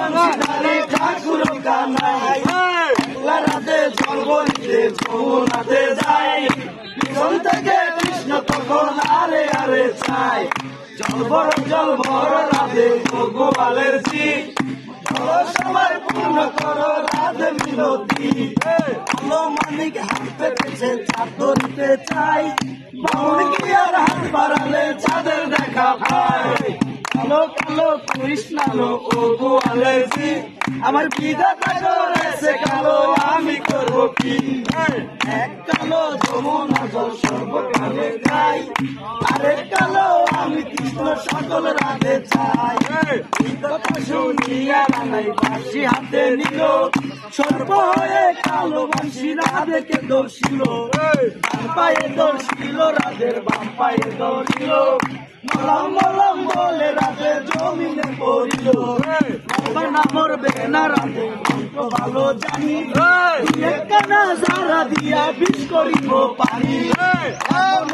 বাংশিধারী ঠাকুর কানাই একলা রাতে জল বলিতে যমুনাতে যায় পিছন থেকে কৃষ্ণ তখন আরে আরে চাই জল ভর রাধে গোপালের জি সময় পূর্ণ করো রাধে মিনতি আলো মালিক হাত পেতেছে চাঁদ ধরিতে চাই বামুন কি আর হাত বাড়ালে চাঁদের দেখা পায় কালো কালো কৃষ্ণালো ও গোয়ালের জি আমার বিধাতা করেছে কালো আমি করবো কি এক কালো যমুনা জল সর্বকালে যাই আরেক কালো আমি কৃষ্ণ সকল রাধে চাই এই কথা শুনিয়া রানাই বাঁশি হাতে নিল সর্ব হয়ে কালো বাঁশি রাধেকে দর্শিল বাম পায়ে দর্শিল রাধের বাম পায়ে দর্শিল মলম মলম বলে রাধে জমিনে পড়িল না মরবে না রাধে ভালো জানি একখানা যারা দিয়া বিষ করিব পারি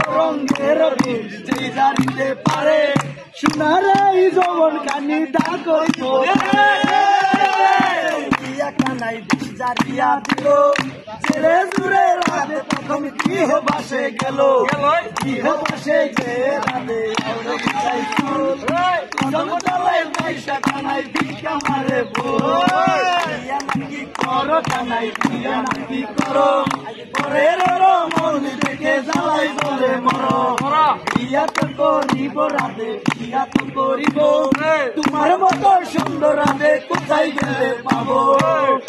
রঙের বীজ যে জানিতে পারে সোনার এই যৌবন কানি দা করিব কানাই বিষ জারিয়া দিল ছেড়ে জুড়ে রাধে প্রথম গৃহ বাসে গেল গৃহ বাসে যে রাধে পয়সা কানাই ভিক্ষা মারে বিয়া নাকি করো কানাই বিয়া নাকি করো পরের মন দেখে জ্বালাই বলে মর বিয়া তো করিব রাধে বিয়া তো করিব তোমার মতো সুন্দর রাধে কোথায় গেলে পাবো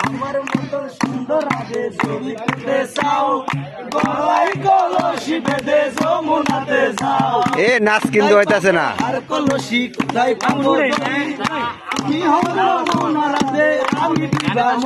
আমার মতো সুন্দর রাধে ছবি পেতে চাও গলায় কলসি বেঁধে যমুনাতে যাও এ নাচ কিন্তু হইতাছে না আর কলসি কোথায় পাবো আমি হব যমুনা রাধে আমি বিবাহ